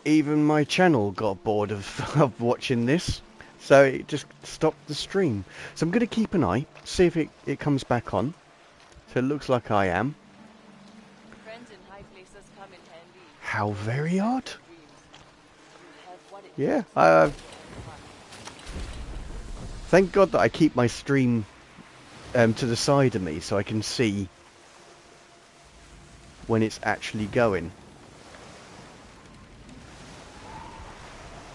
even my channel got bored of, of watching this, so it just stopped the stream. So I'm going to keep an eye, see if it comes back on. So it looks like I am. Friends in high places come in handy. How very odd. Dreams. You have what it Yeah, takes to have fun. thank God that I keep my stream to the side of me so I can see when it's actually going.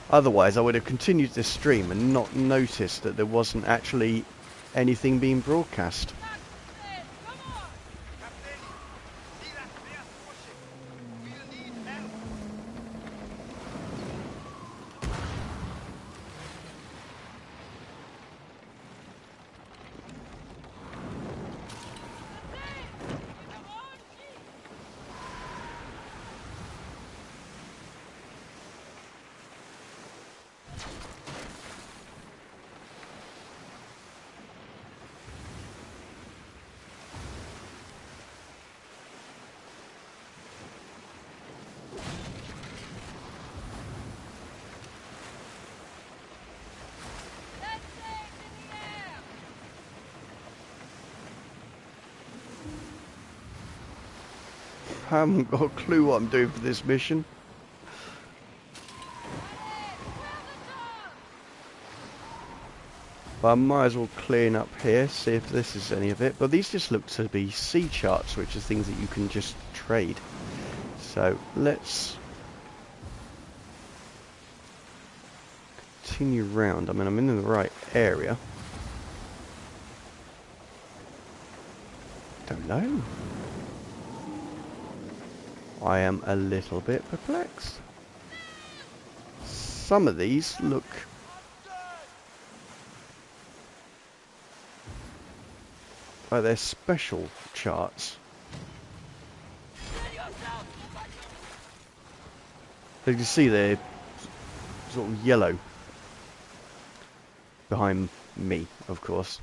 Otherwise, I would have continued this stream and not noticed that there wasn't actually anything being broadcast. I haven't got a clue what I'm doing for this mission. But I might as well clean up here, see if this is any of it. But these just look to be sea charts, which is things that you can just trade. So let's continue round. I mean, I'm in the right area. Don't know. I am a little bit perplexed. Some of these look like they're special charts. So you can see they're sort of yellow behind me, of course.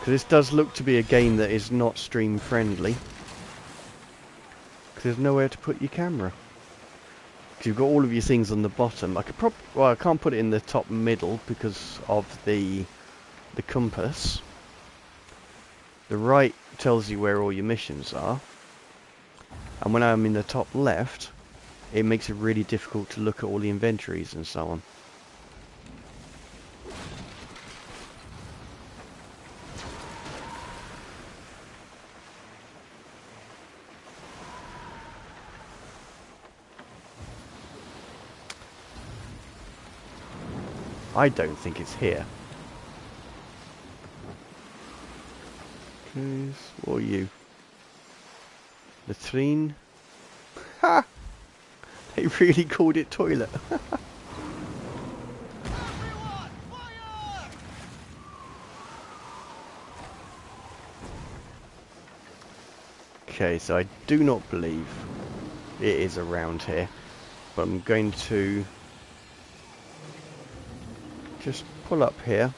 Because this does look to be a game that is not stream friendly. Because there's nowhere to put your camera. Because you've got all of your things on the bottom. I could well, I can't put it in the top middle because of the compass. The right tells you where all your missions are. And when I'm in the top left, it makes it really difficult to look at all the inventories and so on. I don't think it's here. What are you? Latrine? Ha! They really called it toilet. Okay, so I do not believe it is around here. But I'm going to just pull up here.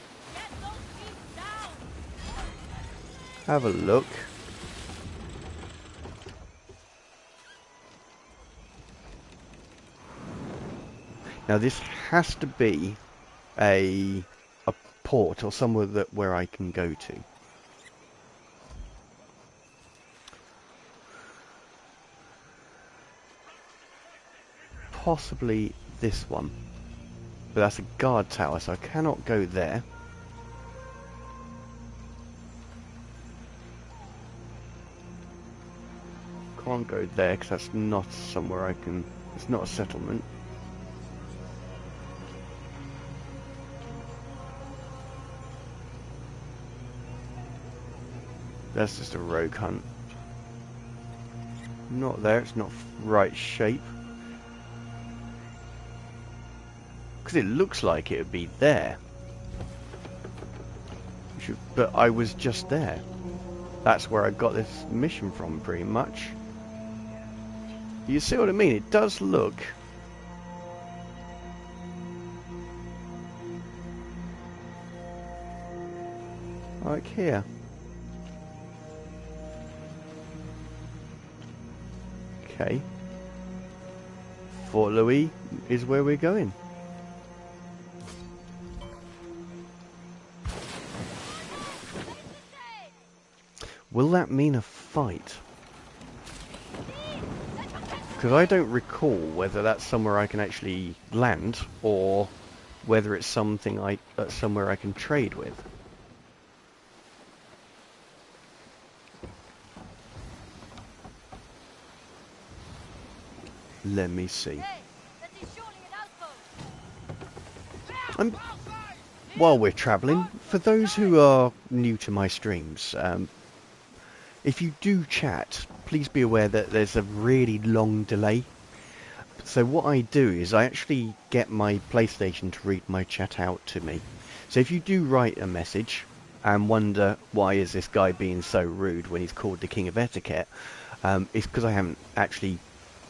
Have a look. Now this has to be a port or somewhere where I can go to. Possibly this one. But that's a guard tower, so I cannot go there. Can't go there because that's not somewhere I can... It's not a settlement. That's just a rogue hunt. Not there, it's not right shape. Because it looks like it would be there. But I was just there. That's where I got this mission from, pretty much. You see what I mean? It does look... like here. Okay. Fort Louis is where we're going. Will that mean a fight? Because I don't recall whether that's somewhere I can actually land, or whether it's something somewhere I can trade with. Let me see. While we're travelling, for those who are new to my streams, if you do chat, please be aware that there's a really long delay. So what I do is I actually get my PlayStation to read my chat out to me. So if you do write a message and wonder why is this guy being so rude when he's called the King of Etiquette, it's because I haven't actually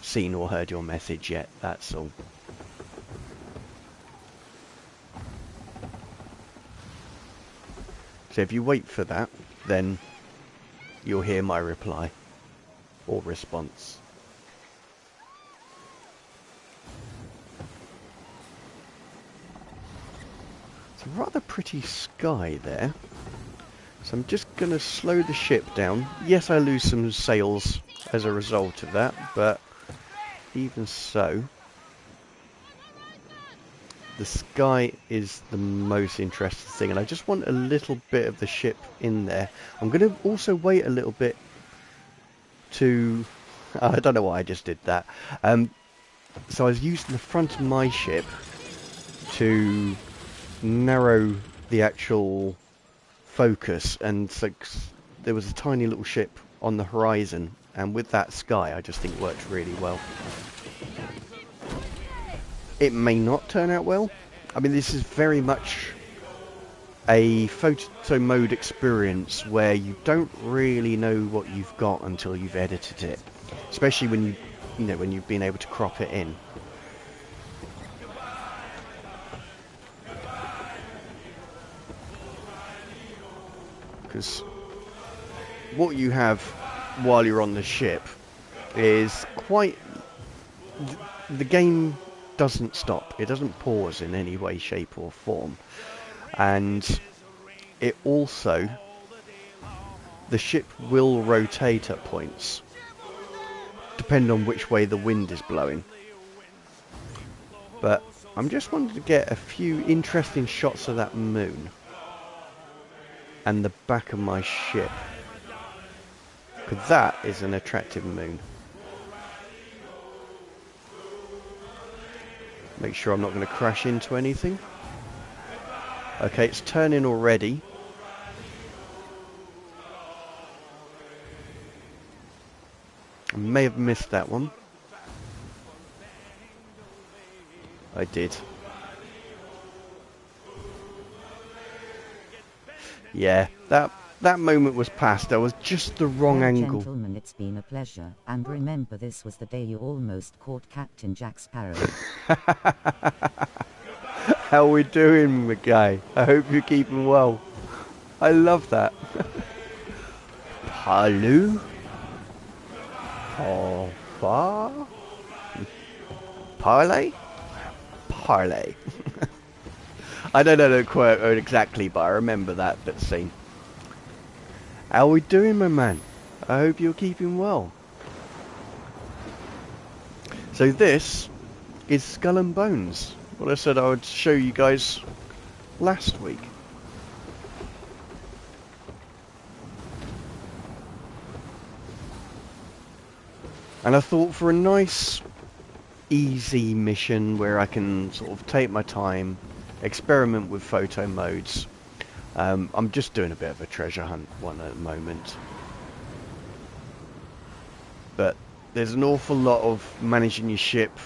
seen or heard your message yet, that's all. So if you wait for that, then you'll hear my reply or response. It's a rather pretty sky there. So I'm just going to slow the ship down. Yes, I lose some sails as a result of that, but even so, the sky is the most interesting thing, and I just want a little bit of the ship in there. I'm going to also wait a little bit to... I don't know why I just did that. So I was using the front of my ship to narrow the actual focus, and so there was a tiny little ship on the horizon, and with that sky I just think worked really well. It may not turn out well. I mean, this is very much a photo mode experience where you don't really know what you've got until you've edited it, especially when when you've been able to crop it in. Because what you have while you're on the ship is quite... The game doesn't stop. It doesn't pause in any way, shape or form. And it also... The ship will rotate at points, depending on which way the wind is blowing. But I'm just wanting to get a few interesting shots of that moon and the back of my ship, because that is an attractive moon. Make sure I'm not going to crash into anything. Okay, it's turning already. I may have missed that one. I did. Yeah, that moment was past. That was just the wrong angle. Gentlemen, it's been a pleasure. And remember, this was the day you almost caught Captain Jack Sparrow. How we doing, my guy? I hope you're keeping well. I love that. Hello? Au revoir? Parlay? Parlay. I don't know the quote exactly, but I remember that bit scene. How we doing, my man? I hope you're keeping well. So this is Skull and Bones. What I said I would show you guys last week. And I thought, for a nice, easy mission where I can sort of take my time, experiment with photo modes. I'm just doing a bit of a treasure hunt one at the moment. But there's an awful lot of managing your ship,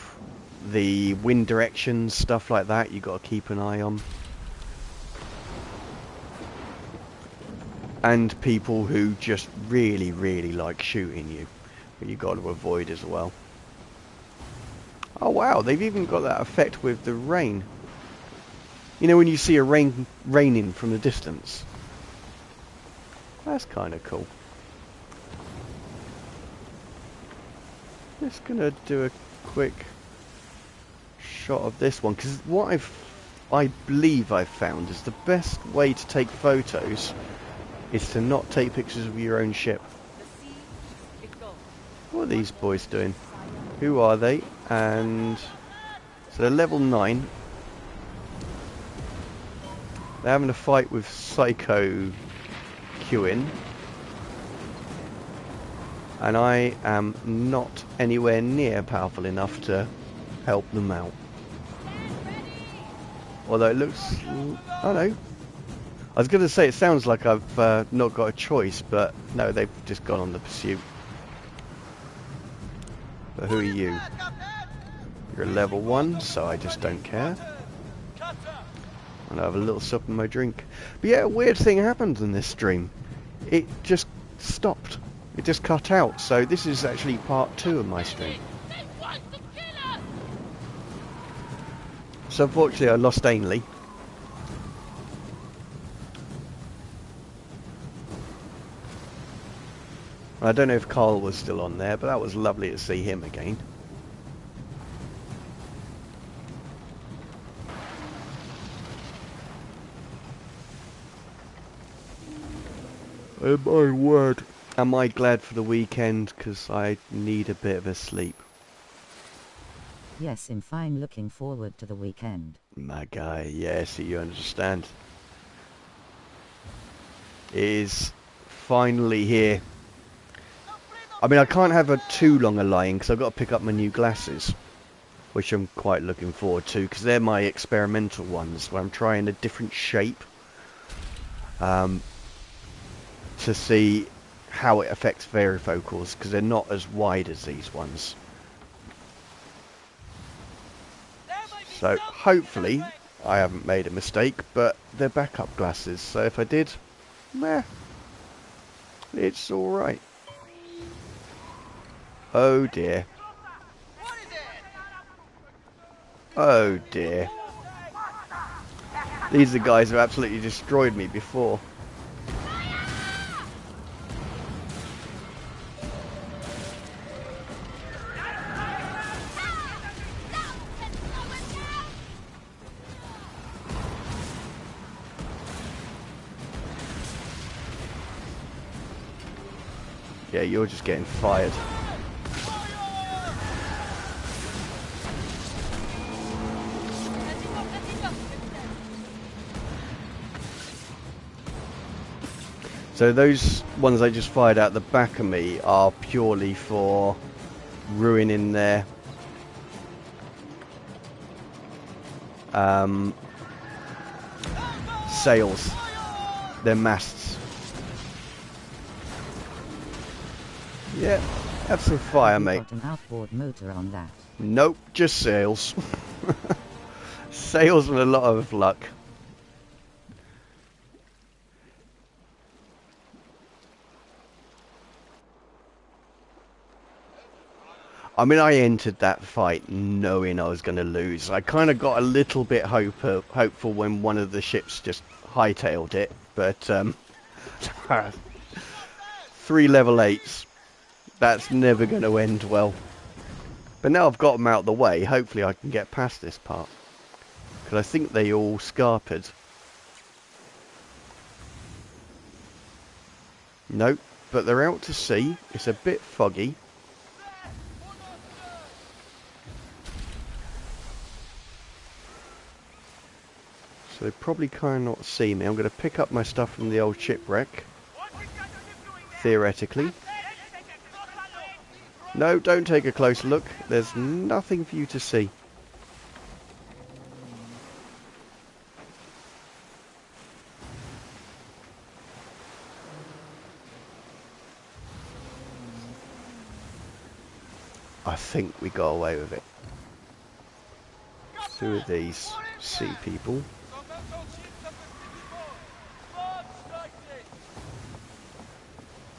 the wind directions, stuff like that you got to keep an eye on. And people who just really, really like shooting you, but you've got to avoid as well. Oh wow, they've even got that effect with the rain. You know when you see a raining from the distance? That's kind of cool. Just gonna do a quick shot of this one, because what I believe I've found is the best way to take photos is to not take pictures of your own ship. What are these boys doing? Who are they? And so they're level 9. They're having a fight with Psycho queuing. And I am not anywhere near powerful enough to help them out. Although it looks... I don't know. I was going to say it sounds like I've not got a choice, but no, they've just gone on the pursuit. But who are you? You're a level 1, so I just don't care. And I have a little sup in my drink. But yeah, a weird thing happened in this stream. It just stopped. It just cut out. So this is actually part 2 of my stream. So unfortunately I lost Ainley. I don't know if Carl was still on there, but that was lovely to see him again. Oh my word. Am I glad for the weekend, because I need a bit of a sleep. Yes, I'm fine, looking forward to the weekend. My guy, yes, you understand. It is finally here. I mean, I can't have too long a lie-in because I've got to pick up my new glasses, which I'm quite looking forward to, because they're my experimental ones where I'm trying a different shape to see how it affects varifocals, because they're not as wide as these ones. So hopefully I haven't made a mistake, but they're backup glasses, so if I did, meh, it's alright. Oh dear. Oh dear. These are the guys who absolutely destroyed me before. Yeah, you're just getting fired. So those ones I just fired out the back of me are purely for ruining their sails, their masts. Yeah, have some fire, mate. Got an outboard motor on that. Nope, just sails. Sails and a lot of luck. I mean, I entered that fight knowing I was going to lose. I kind of got a little bit hopeful when one of the ships just hightailed it, but 3 level 8s. That's never going to end well. But now I've got them out of the way, hopefully I can get past this part. Because I think they all scarpered. Nope, but they're out to sea. It's a bit foggy. So they probably cannot see me. I'm going to pick up my stuff from the old shipwreck. Theoretically. No, don't take a close look. There's nothing for you to see. I think we got away with it. Who are these sea people?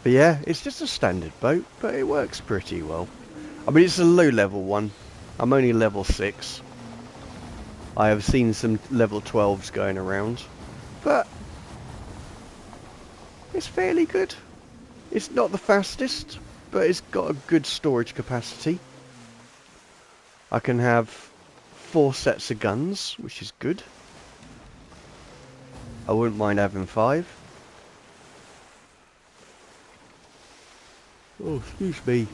But yeah, it's just a standard boat, but it works pretty well. I mean, it's a low level one. I'm only level 6. I have seen some level 12s going around, but it's fairly good. It's not the fastest, but it's got a good storage capacity. I can have 4 sets of guns, which is good. I wouldn't mind having 5. Oh, excuse me.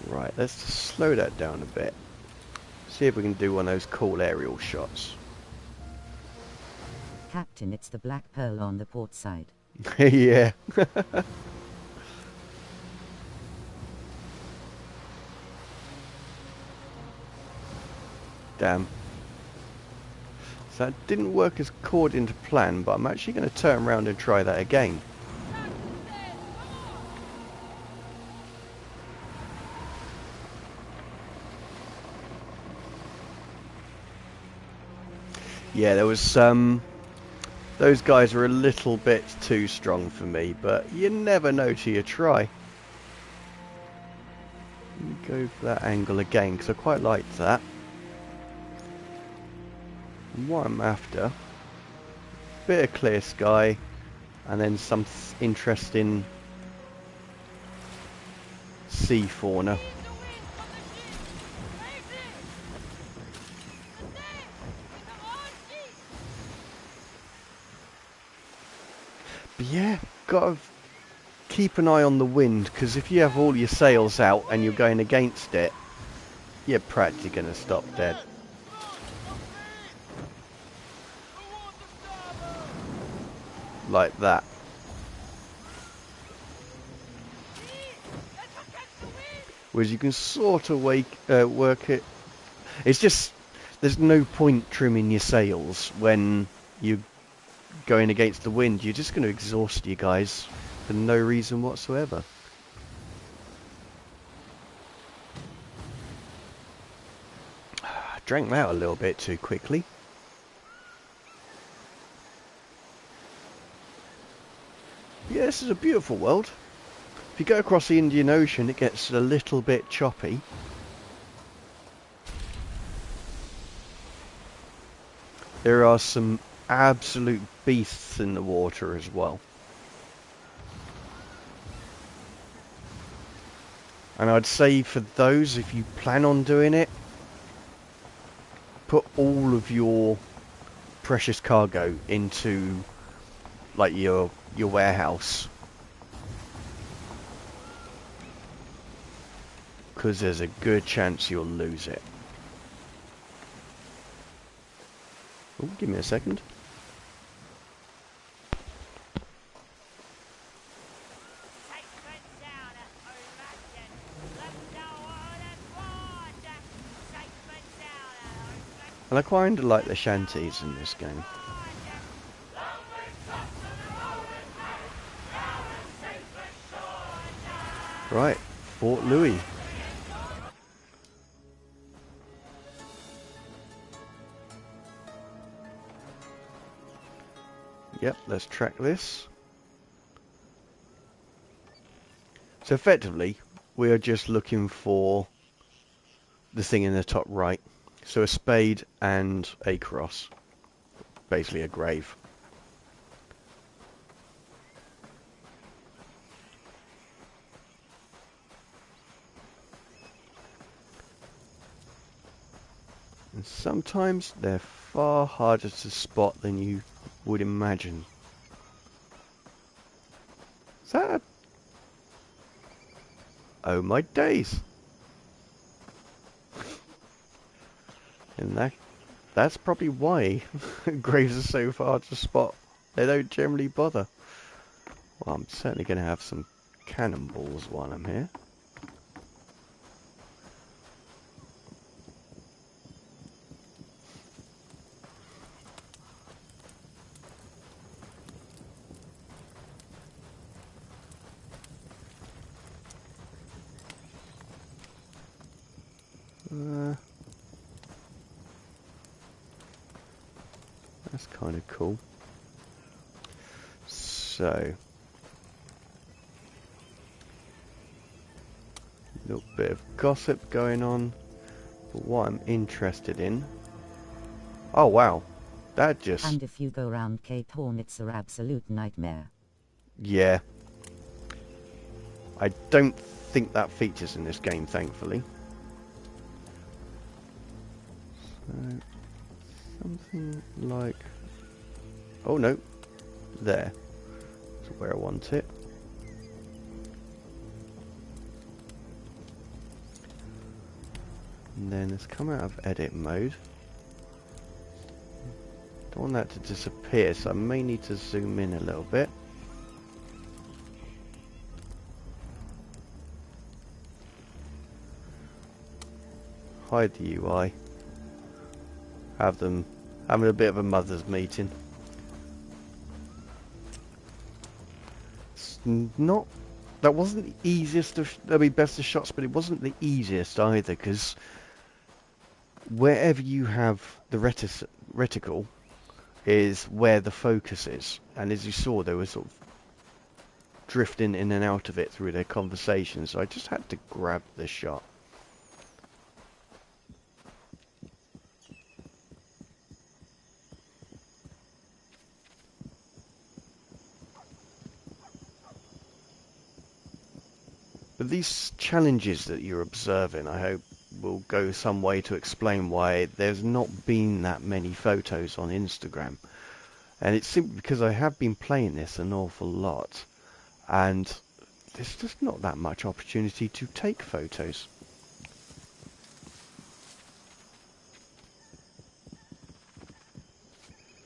Right, let's just slow that down a bit. See if we can do one of those cool aerial shots. Captain, it's the Black Pearl on the port side. Yeah. Damn. So that didn't work as according to plan, but I'm actually going to turn around and try that again. Yeah, there was those guys were a little bit too strong for me, but you never know till you try. Let me go for that angle again, because I quite liked that. And what I'm after, bit of clear sky, and then some interesting sea fauna. But yeah, gotta keep an eye on the wind, because if you have all your sails out and you're going against it, you're practically going to stop dead. Like that. Whereas you can sort of work it. It's just, there's no point trimming your sails when you're going against the wind. You're just going to exhaust you guys for no reason whatsoever. Drank that a little bit too quickly. Yeah, this is a beautiful world. If you go across the Indian Ocean, it gets a little bit choppy. There are some absolute beasts in the water as well. And I'd say for those, if you plan on doing it, put all of your precious cargo into like your warehouse, because there's a good chance you'll lose it. Oh, give me a second. And I kind of like the shanties in this game. Right, Fort Louis. Yep, let's track this. So effectively, we are just looking for the thing in the top right. So a spade and a cross. Basically a grave. And sometimes they're far harder to spot than you would imagine. Is that a... Oh my days! And that's probably why graves are so hard to spot. They don't generally bother. Well, I'm certainly going to have some cannonballs while I'm here. That's kind of cool. So, a little bit of gossip going on. But what I'm interested in... Oh wow, that just... And if you go round Cape Horn, it's an absolute nightmare. Yeah. I don't think that features in this game, thankfully. So, something like... Oh no, there. That's where I want it. And then let's come out of edit mode. Don't want that to disappear, so I may need to zoom in a little bit. Hide the UI. Have them having a bit of a mother's meeting. It's not... That wasn't the easiest of... I mean, best of shots, but it wasn't the easiest either, because wherever you have the reticle is where the focus is. And as you saw, they were sort of drifting in and out of it through their conversations, so I just had to grab the shot. But these challenges that you're observing, I hope, will go some way to explain why there's not been that many photos on Instagram. And it's simply because I have been playing this an awful lot, and there's just not that much opportunity to take photos.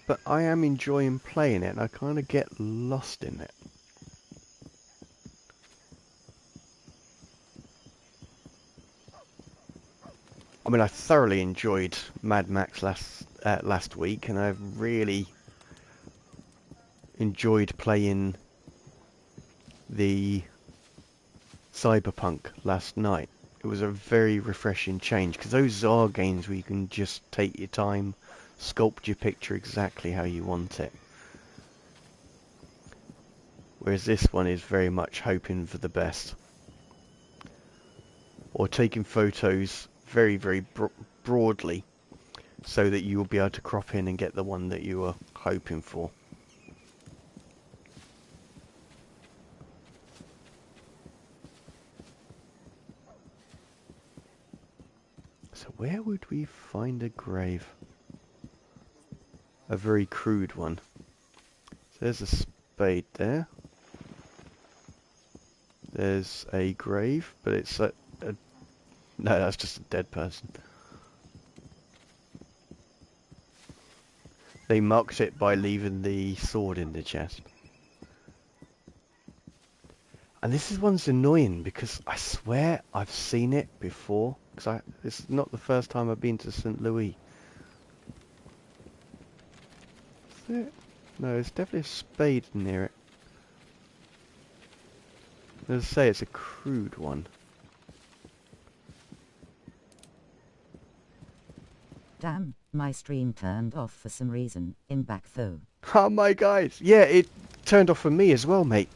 But I am enjoying playing it, and I kind of get lost in it. I mean, I thoroughly enjoyed Mad Max last week, and I've really enjoyed playing the Cyberpunk last night. It was a very refreshing change, because those are games where you can just take your time, sculpt your picture exactly how you want it. Whereas this one is very much hoping for the best. Or taking photos very, very broadly, so that you will be able to crop in and get the one that you were hoping for. So where would we find a grave? A very crude one. So there's a spade there. There's a grave, but it's a no, that's just a dead person. They marked it by leaving the sword in the chest. And this is one's annoying because I swear I've seen it before. Because this is not the first time I've been to St. Louis. Is it? No, there's definitely a spade near it. As I say, it's a crude one. Damn, my stream turned off for some reason. I'm back though. Oh my guys, yeah, it turned off for me as well, mate.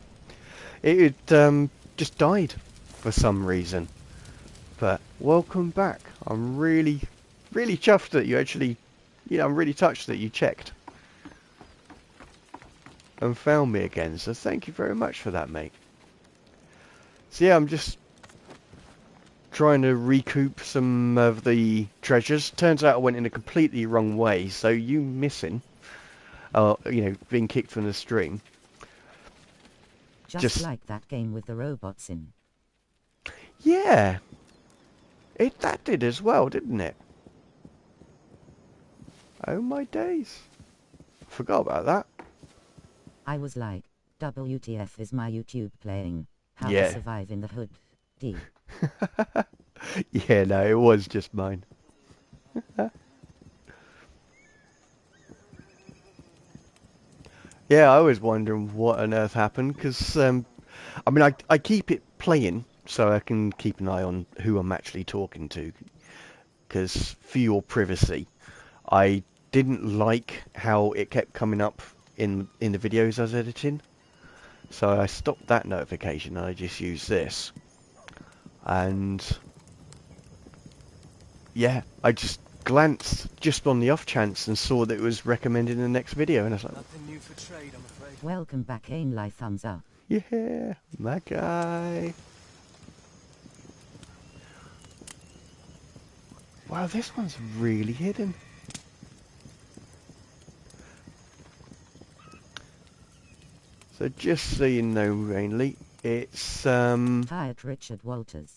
It just died for some reason. But welcome back. I'm really chuffed that you actually, I'm really touched that you checked and found me again. So thank you very much for that, mate. So yeah, I'm just trying to recoup some of the treasures. Turns out I went in a completely wrong way, so you missing, being kicked from the stream. Just like that game with the robots in. Yeah, that did as well, didn't it? Oh my days, forgot about that. I was like, WTF is my YouTube playing? How Yeah. to survive in the hood? D. Yeah, no, it was just mine. Yeah, I was wondering what on earth happened, because, I mean, I keep it playing, so I can keep an eye on who I'm actually talking to, because for your privacy, I didn't like how it kept coming up in the videos I was editing, so I stopped that notification and I just used this. And yeah, I just glanced just on the off chance and saw that it was recommended in the next video, and I was like, Nothing new for trade, I'm afraid. Welcome back, Ainley, thumbs up. yeah, my guy. Wow, this one's really hidden. So just so you know, mainly, it's Hired Richard Walters.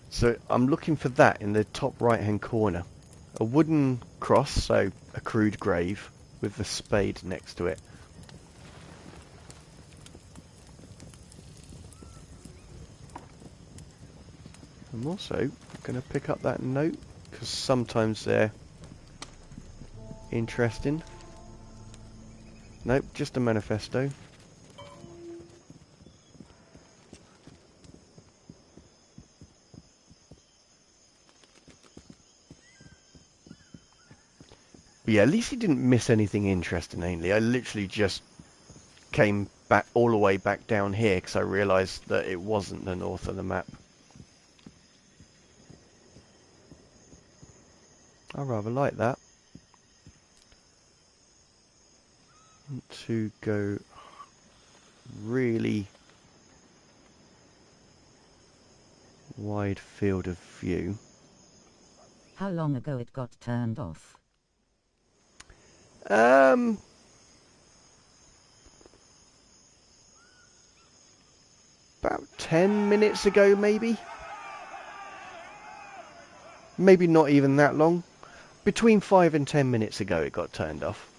so I'm looking for that in the top right-hand corner. A wooden cross, so a crude grave, with the spade next to it. I'm also going to pick up that note, because sometimes they're interesting. Nope, just a manifesto. But yeah, at least he didn't miss anything interesting, Ainley. I literally just came back all the way back down here because I realised that it wasn't the north of the map. I rather like that. Want to go really wide field of view. How long ago it got turned off? About 10 minutes ago, maybe? Maybe not even that long. Between 5 and 10 minutes ago it got turned off.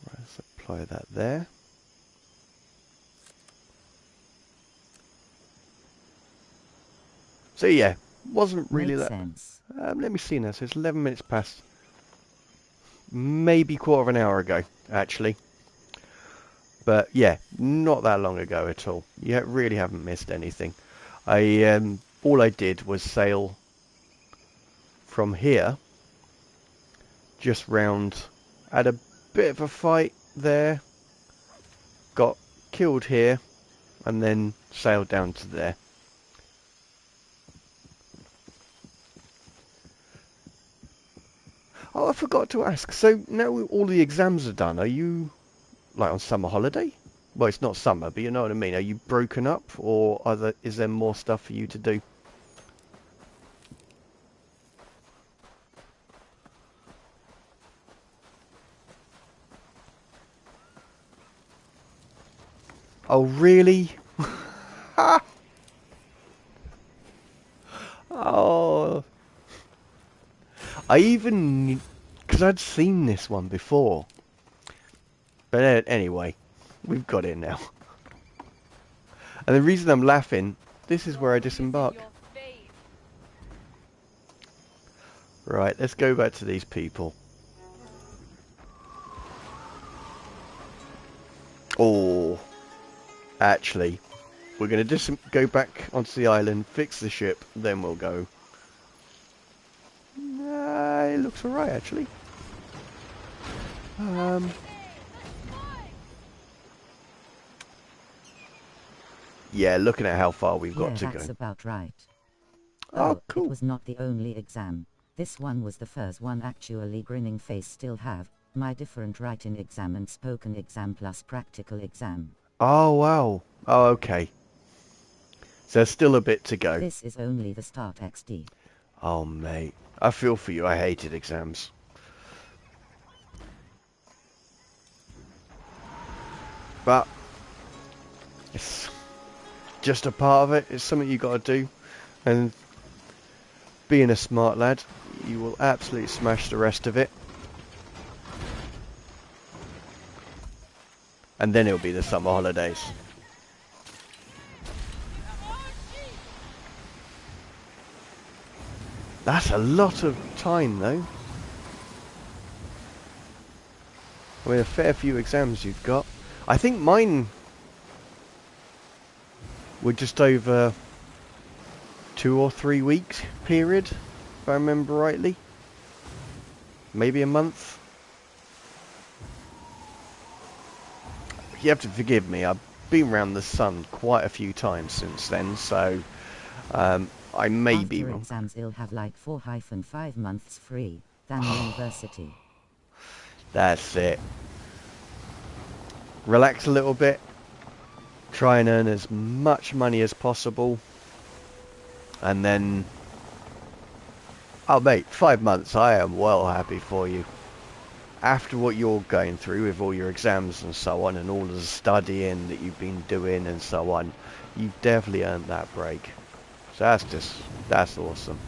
Right, let's apply that there. So yeah, wasn't really Makes that... sense. let me see now, so it's 11 minutes past. Maybe quarter of an hour ago, actually. But yeah, not that long ago at all. You really haven't missed anything. All I did was sail from here, just round, had a bit of a fight there, got killed here, and then sailed down to there. Oh, I forgot to ask. So now all the exams are done, are you like on summer holiday? Well, it's not summer, but you know what I mean. Are you broken up, or is there more stuff for you to do? Oh, really? Oh, I even, because I'd seen this one before. But anyway, we've got it now. And the reason I'm laughing, this is where I It is in disembark. your face. Right, let's go back to these people. Oh, actually, we're going to go back onto the island, fix the ship, then we'll go. It looks alright, actually. Yeah, looking at how far we've got Yeah, to that's go. about right. Oh, Oh, it cool. was not the only exam. This one was the first one actually. Grinning face still have my different writing exam and spoken exam plus practical exam. Oh, wow. Oh, okay. So there's still a bit to go. This is only the start XD. Oh, mate. I feel for you. I hated exams. But it's just a part of it. It's something you got to do. And being a smart lad, you will absolutely smash the rest of it. And then it'll be the summer holidays. That's a lot of time, though. I mean, a fair few exams you've got. I think mine were just over 2 or 3 weeks period, if I remember rightly. Maybe a month. You have to forgive me, I've been around the sun quite a few times since then, so I may be After wrong. exams you'll have like 4-5 months free than university. That's it. relax a little bit, try and earn as much money as possible, and then, oh mate, 5 months, I am well happy for you. After what you're going through with all your exams and so on, and all the studying that you've been doing and so on, you've definitely earned that break. So that's awesome.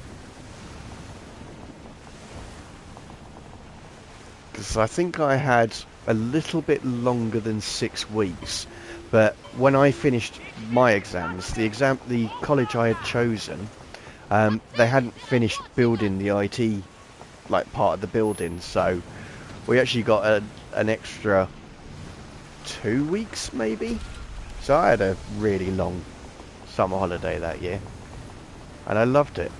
Because I think I had a little bit longer than 6 weeks, but when I finished my exams, the college I had chosen, they hadn't finished building the IT like part of the building, so we actually got an extra 2 weeks maybe. So I had a really long summer holiday that year, and I loved it.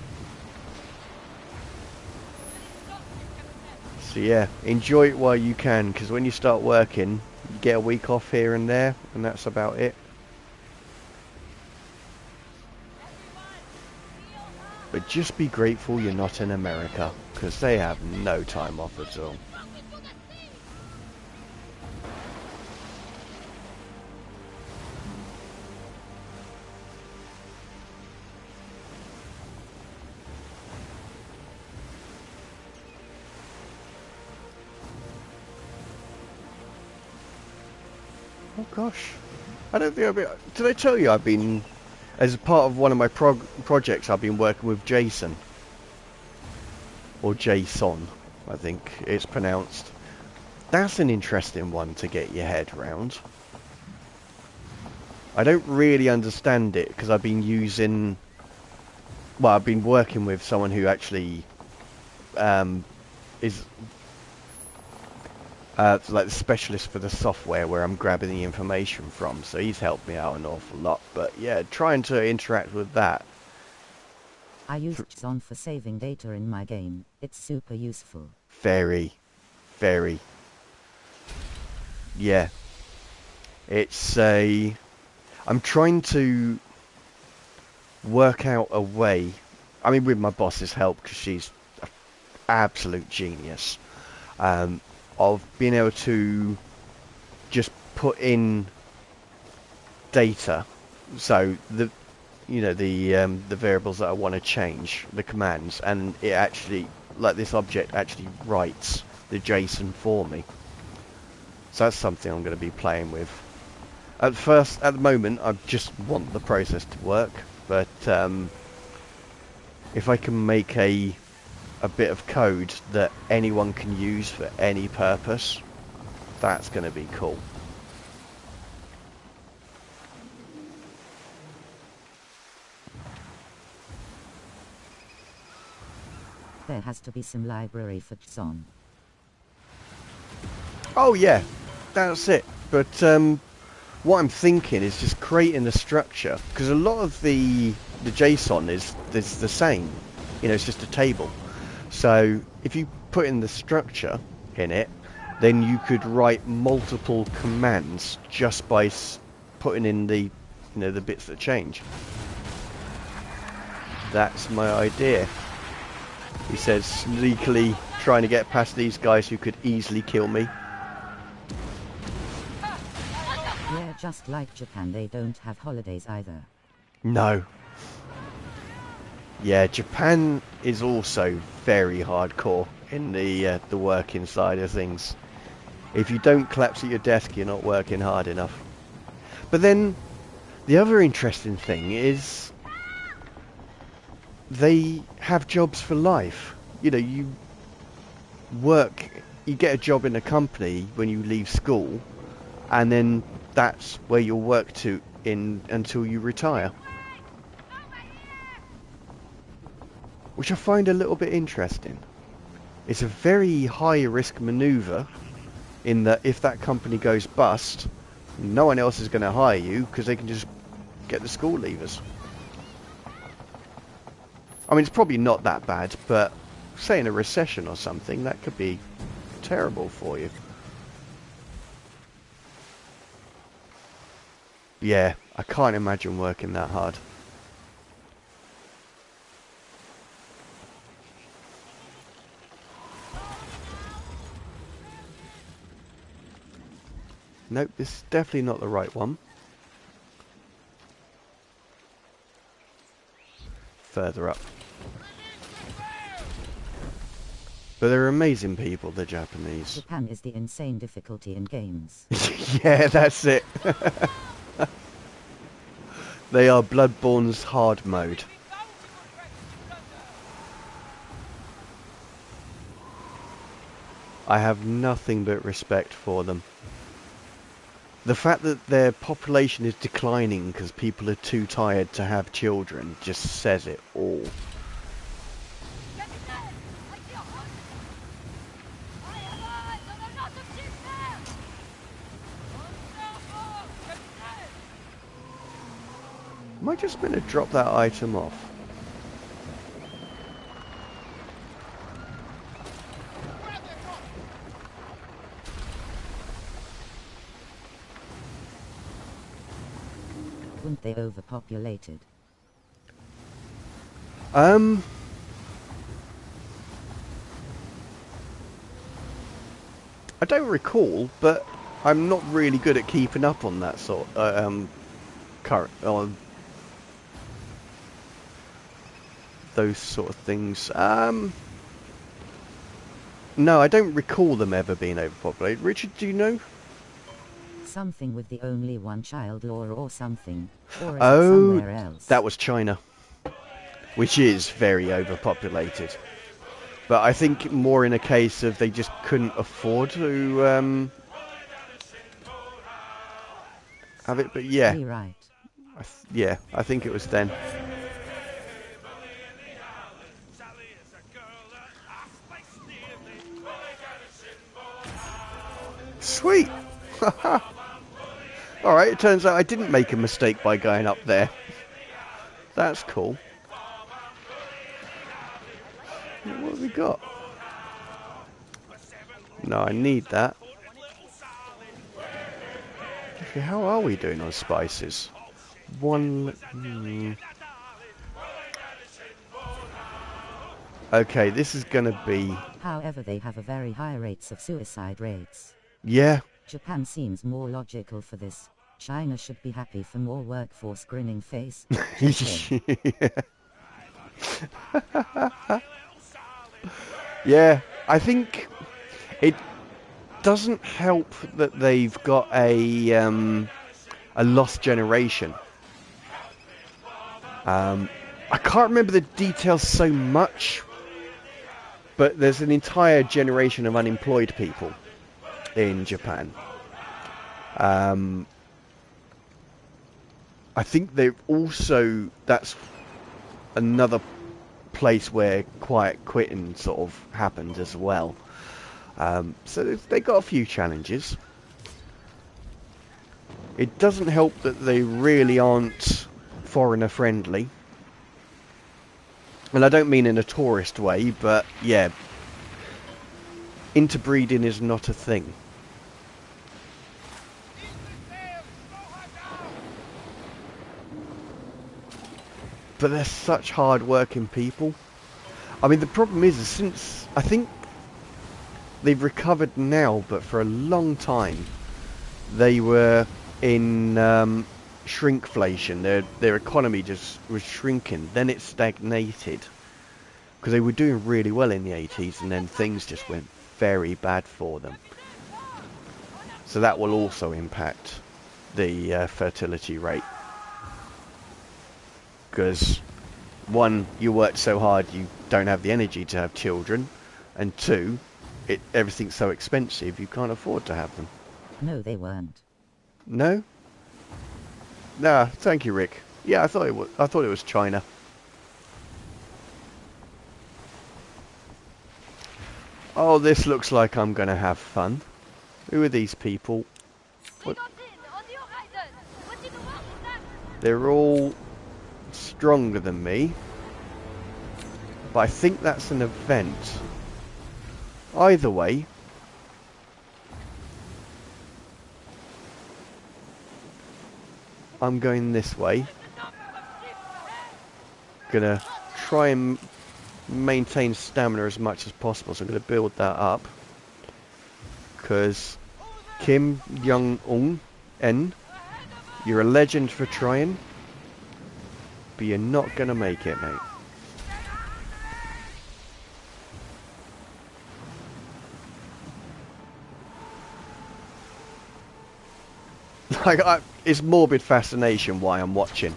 So yeah, enjoy it while you can, because when you start working, you get a week off here and there, and that's about it. But just be grateful you're not in America, because they have no time off at all. Oh gosh, I don't think did I tell you I've been, as a part of one of my projects, I've been working with Jason. Or Jason, I think it's pronounced. That's an interesting one to get your head round. I don't really understand it because I've been working with someone who actually is like the specialist for the software where I'm grabbing the information from, so he's helped me out an awful lot. But yeah, trying to interact with that. I use Xon for saving data in my game. It's super useful. Very. Yeah. I'm trying to work out a way, I mean with my boss's help, because she's an absolute genius, of being able to just put in data, so the variables that I want to change, the commands, and it actually, like this object actually writes the JSON for me. So that's something I'm going to be playing with. At the moment, I just want the process to work, but if I can make a bit of code that anyone can use for any purpose, that's going to be cool. There has to be some library for Xon. Oh yeah, that's it. But what I'm thinking is just creating a structure, because a lot of the JSON is the same. You know, it's just a table. So if you put in the structure in it, then you could write multiple commands just by putting in the bits that change. That's my idea. He says, sneakily trying to get past these guys who could easily kill me. Yeah, just like Japan, they don't have holidays either. No. Yeah, Japan is also very hardcore in the working side of things. If you don't collapse at your desk, you're not working hard enough. But then, the other interesting thing is, they have jobs for life. You know, you get a job in a company when you leave school, and then that's where you'll work until you retire. Which I find a little bit interesting. It's a very high risk maneuver, in that if that company goes bust, no one else is going to hire you because they can just get the school leavers. I mean, it's probably not that bad, but say in a recession or something, that could be terrible for you. Yeah, I can't imagine working that hard. Nope, this is definitely not the right one. Further up. But they're amazing people, the Japanese. Japan is the insane difficulty in games. Yeah, that's it. They are Bloodborne's hard mode. I have nothing but respect for them. The fact that their population is declining because people are too tired to have children just says it all. Am I just going to drop that item off? Weren't they overpopulated? I don't recall, but I'm not really good at keeping up on that sort current those sort of things. No, I don't recall them ever being overpopulated. Richard, do you know? Something with the only one child law or something. Or is it Oh, somewhere else? that was China, which is very overpopulated. But I think more in a case of they just couldn't afford to have it. But yeah, Right. I think it was then. Sweet. Alright, it turns out I didn't make a mistake by going up there. That's cool. What have we got? No, I need that. Okay, how are we doing on spices? Okay, this is gonna be... However, they have a very high rates of suicide rates. Yeah. Japan seems more logical for this. China should be happy for more workforce grinning face. Yeah, I think it doesn't help that they've got a lost generation. I can't remember the details so much, but there's an entire generation of unemployed people in Japan. I think they've also, that's another place where quiet quitting sort of happened as well. So they got a few challenges. It doesn't help that they really aren't foreigner friendly. And I don't mean in a tourist way, but yeah, interbreeding is not a thing. But they're such hard-working people. I mean, the problem is since I think they've recovered now, but for a long time they were in shrinkflation. Their economy just was shrinking. Then it stagnated because they were doing really well in the 80s, and then things just went very bad for them. So that will also impact the fertility rate. Because one, you work so hard you don't have the energy to have children, and two, everything's so expensive you can't afford to have them. No, they weren't. No? Nah, thank you, Rick. Yeah, I thought it was China. Oh, this looks like I'm gonna have fun. Who are these people? What? They're all stronger than me, but I think that's an event. Either way, I'm going this way. Gonna try and maintain stamina as much as possible, so I'm gonna build that up, because Kim Jong-un, N, you're a legend for trying, but you're not gonna make it, mate. Like, it's morbid fascination why I'm watching.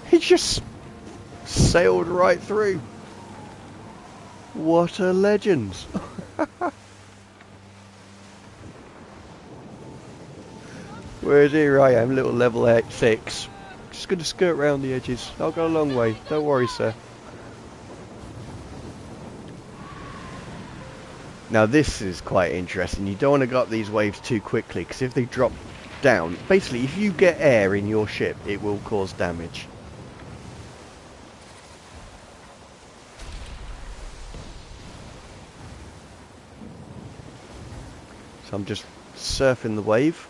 He just sailed right through. What a legend. Whereas here I am, little level 6. Just going to skirt around the edges. I'll go a long way. Don't worry, sir. Now this is quite interesting. You don't want to go up these waves too quickly, because if they drop down, basically if you get air in your ship, it will cause damage. So I'm just surfing the wave.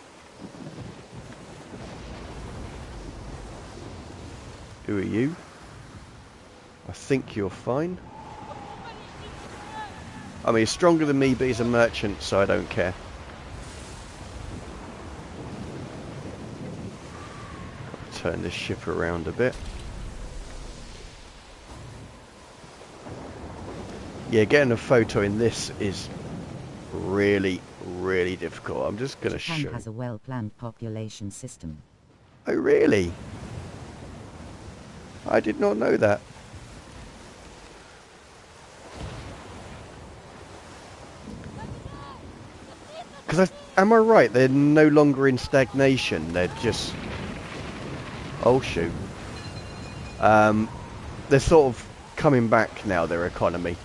Who are you? I think you're fine. I mean, he's stronger than me, but he's a merchant, so I don't care. Turn this ship around a bit. Yeah, getting a photo in this is really, really difficult. I'm just going to show. Japan has a well-planned population system. Oh, really? I did not know that. Because am I right? They're no longer in stagnation. They're just... Oh, shoot. They're sort of coming back now, their economy.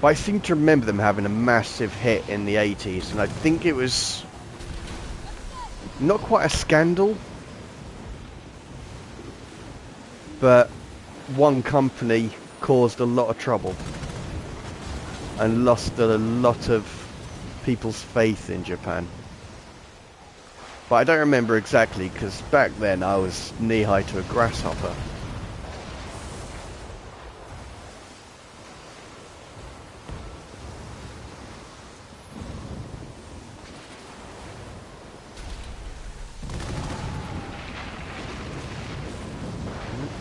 But I seem to remember them having a massive hit in the 80s, and I think it was not quite a scandal, but one company caused a lot of trouble and lost a lot of people's faith in Japan. But I don't remember exactly, because back then I was knee-high to a grasshopper.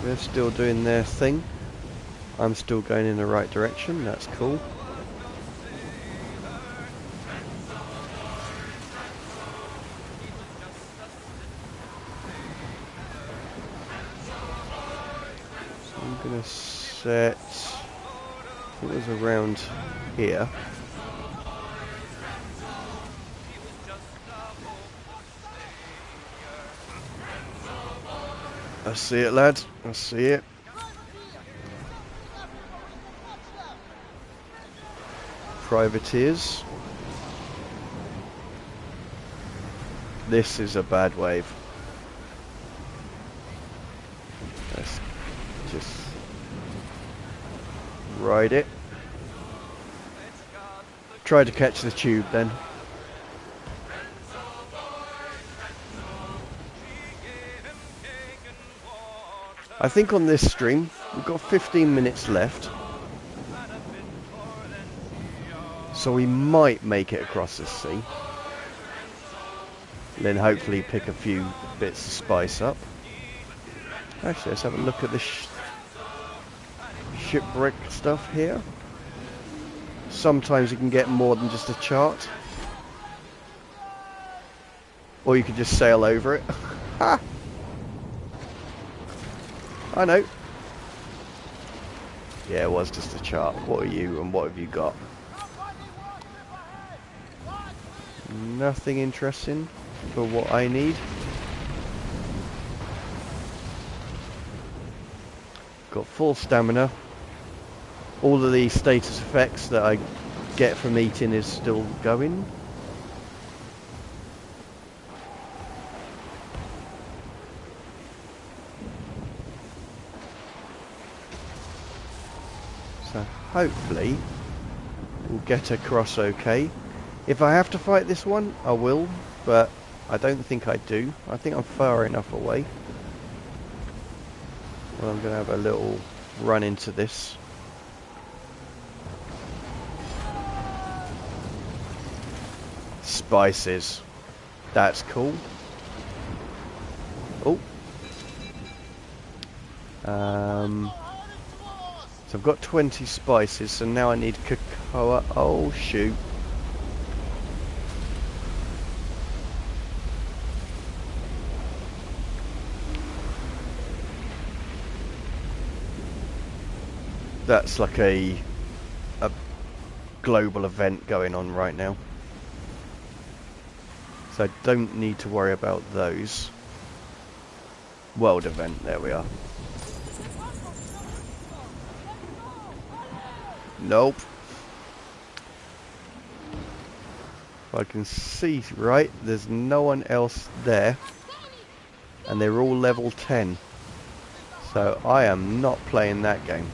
They're still doing their thing. I'm still going in the right direction, that's cool. So I'm going to set, I think it was around here. I see it, lads. I see it. Privateers. This is a bad wave. Let's just ride it. Try to catch the tube then. I think on this stream, we've got 15 minutes left. So we might make it across the sea. And then hopefully pick a few bits to spice up. Actually, let's have a look at the shipwreck stuff here. Sometimes you can get more than just a chart. Or you could just sail over it. Ha! I know. Yeah, it was just a chart. What are you and what have you got? Nothing interesting for what I need. Got full stamina. All of the status effects that I get from eating is still going. So hopefully we'll get across okay. If I have to fight this one, I will, but I don't think I do. I think I'm far enough away. Well, I'm going to have a little run into this. Spices. That's cool. Oh. So I've got 20 spices, so now I need cocoa. Oh, shoot. That's like a global event going on right now. So I don't need to worry about those. World event, there we are. Nope. I can see, right, there's no one else there. And they're all level 10. So I am not playing that game.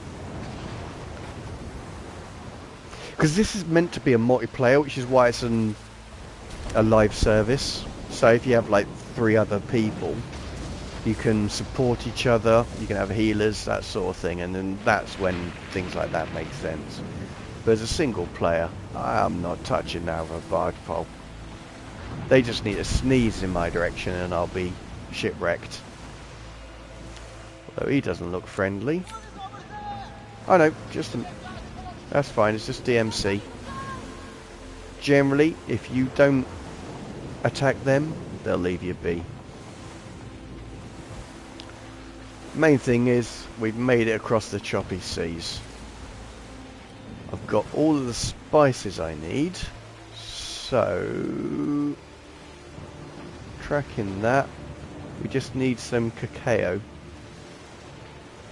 Because this is meant to be a multiplayer, which is why it's a live service. So if you have like 3 other people, you can support each other, you can have healers, that sort of thing, and then that's when things like that make sense. But as a single player, I'm not touching that with a barge pole. They just need to sneeze in my direction and I'll be shipwrecked. Although he doesn't look friendly. Oh no, that's fine, it's just DMC. Generally, if you don't attack them, they'll leave you be. Main thing is, we've made it across the choppy seas. I've got all of the spices I need, so tracking that, we just need some cacao.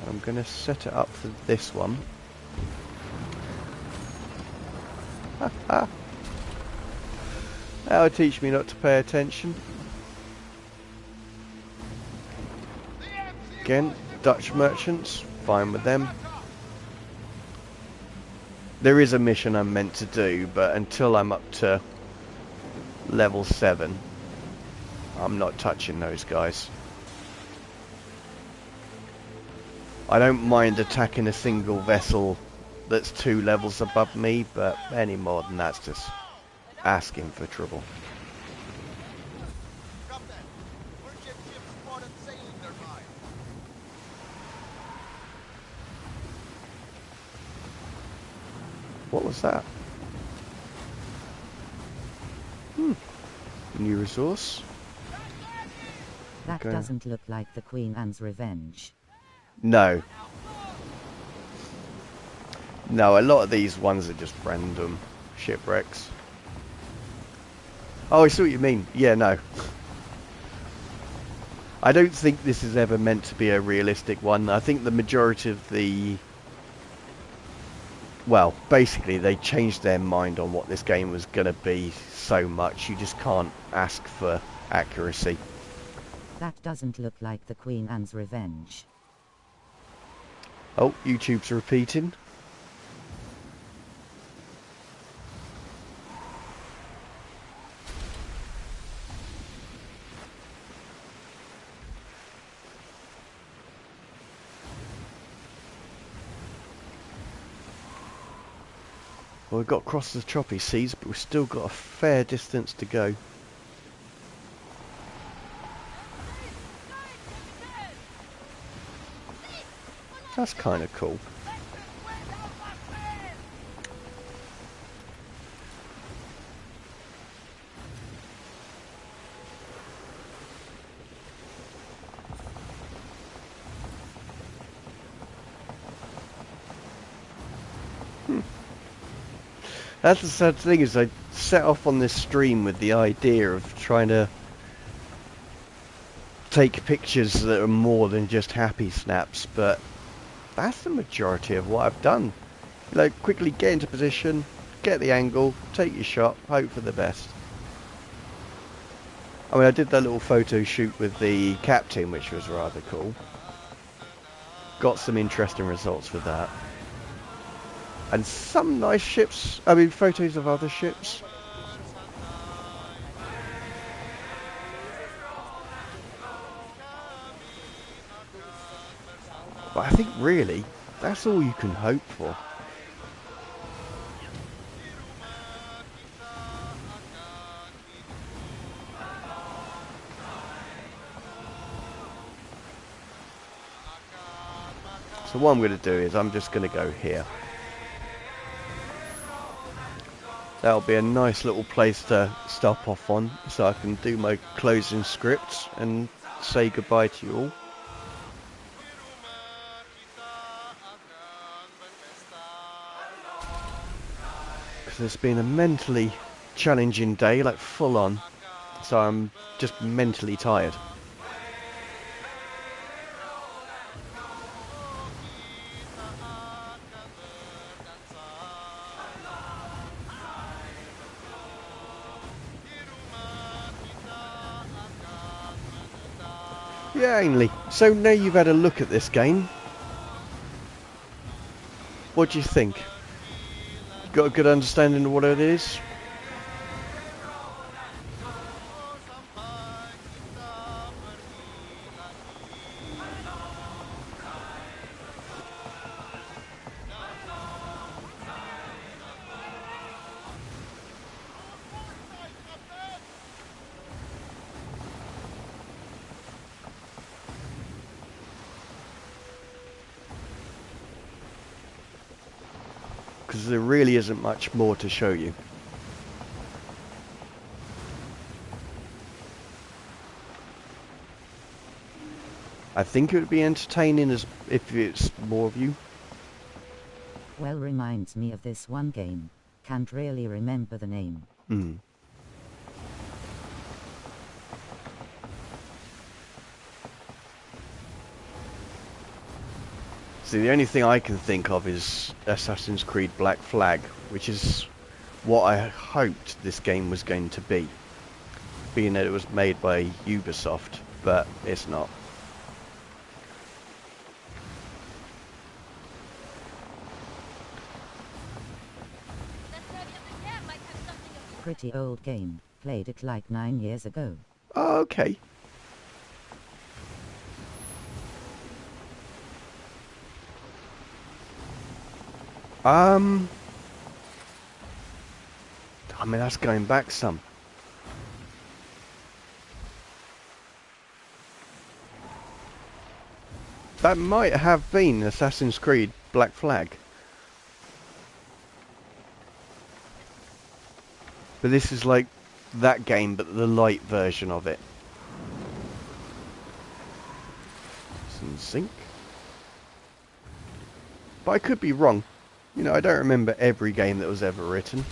I'm going to set it up for this one. That'll teach me not to pay attention. Again, Dutch merchants, fine with them. There is a mission I'm meant to do, but until I'm up to level 7, I'm not touching those guys. I don't mind attacking a single vessel that's 2 levels above me, but any more than that's just asking for trouble. What was that? New resource. That doesn't look like the Queen Anne's Revenge. No. No, a lot of these ones are just random shipwrecks. Oh, I see what you mean. Yeah, no. I don't think this is ever meant to be a realistic one. I think the majority of the... Well, basically they changed their mind on what this game was going to be so much. You just can't ask for accuracy. That doesn't look like the Queen Anne's Revenge. Oh, YouTube's repeating. Well, we've got across the choppy seas, but we've still got a fair distance to go. That's kind of cool. That's the sad thing, is I set off on this stream with the idea of trying to take pictures that are more than just happy snaps, but that's the majority of what I've done. You know, quickly get into position, get the angle, take your shot, hope for the best. I mean, I did that little photo shoot with the captain, which was rather cool. Got some interesting results with that. And some nice ships, I mean photos of other ships. But I think really, that's all you can hope for. So what I'm going to do is I'm just going to go here. That'll be a nice little place to stop off on, so I can do my closing scripts and say goodbye to you all. Because it's been a mentally challenging day, like full on, so I'm just mentally tired. Yeah, Ainley. So now you've had a look at this game, what do you think? Got a good understanding of what it is? Because there really isn't much more to show you. I think it would be entertaining as if it's more of you. Well, reminds me of this one game. Can't really remember the name. See, the only thing I can think of is Assassin's Creed Black Flag, which is what I hoped this game was going to be, being that it was made by Ubisoft, but it's not. Pretty old game. Played it like 9 years ago. Oh, okay. I mean, that's going back some. That might have been Assassin's Creed Black Flag. But this is like that game, but the light version of it. Some zinc. But I could be wrong. You know, I don't remember every game that was ever written.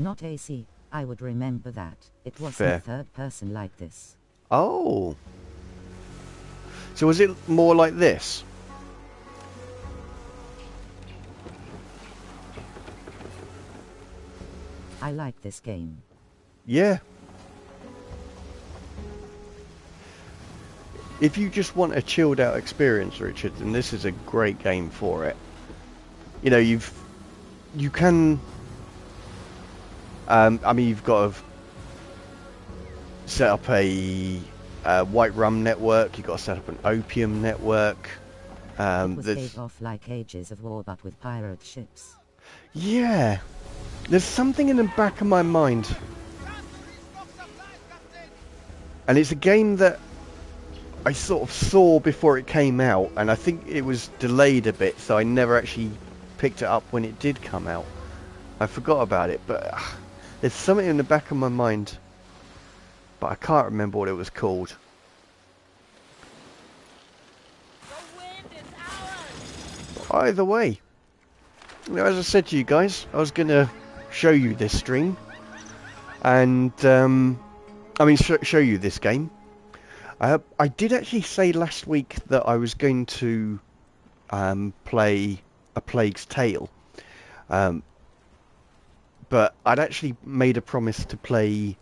Not AC. I would remember that. It wasn't Fair. third person like this. Oh. So was it more like this? I like this game. Yeah. If you just want a chilled out experience, Richard, then this is a great game for it. You know, you can, I mean, you've got to set up a white rum network, you've got to set up an opium network. It was gave off like Ages of War but with pirate ships. Yeah. There's something in the back of my mind. And it's a game that I sort of saw before it came out, and I think it was delayed a bit, so I never actually picked it up when it did come out. I forgot about it, but there's something in the back of my mind, but I can't remember what it was called. The wind is ours. Either way, you know, as I said to you guys, I was going to show you this stream, and I mean show you this game. I did actually say last week that I was going to play A Plague's Tale, but I'd actually made a promise to play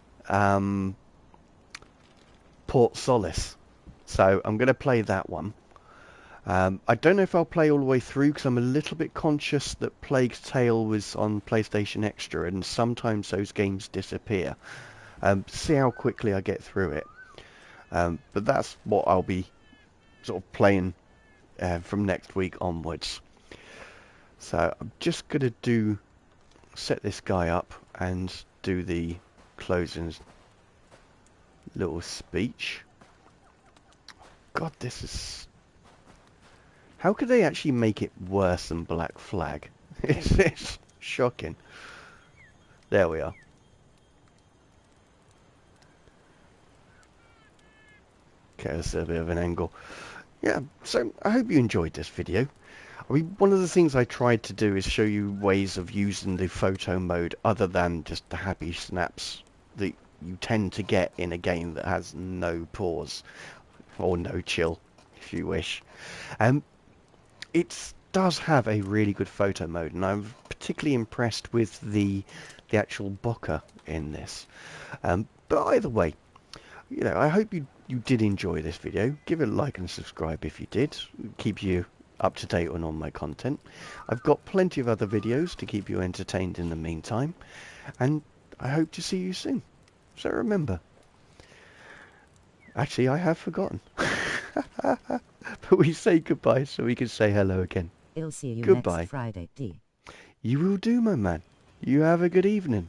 Port Solace, so I'm going to play that one. I don't know if I'll play all the way through because I'm a little bit conscious that Plague's Tale was on PlayStation Extra and sometimes those games disappear. See how quickly I get through it. But that's what I'll be sort of playing from next week onwards. So I'm just going to set this guy up and do the closing little speech. God, this is... How could they actually make it worse than Black Flag? It's shocking. There we are. Okay, that's a bit of an angle. Yeah, so I hope you enjoyed this video. I mean, one of the things I tried to do is show you ways of using the photo mode other than just the happy snaps that you tend to get in a game that has no pause or no chill, if you wish. It does have a really good photo mode, and I'm particularly impressed with the actual bokeh in this. But either way, you know, I hope you did enjoy this video. Give it a like and subscribe if you did. Keep you up to date on all my content. I've got plenty of other videos to keep you entertained in the meantime, and I hope to see you soon. So remember, actually I have forgotten. But we say goodbye so we can say hello again. I'll see you Goodbye. next Friday. D. You will do, my man. You have a good evening.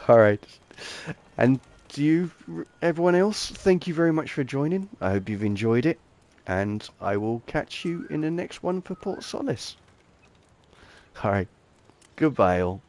Alright. And to you, everyone else, thank you very much for joining. I hope you've enjoyed it. And I will catch you in the next one for Port Solace. Alright. Goodbye, all.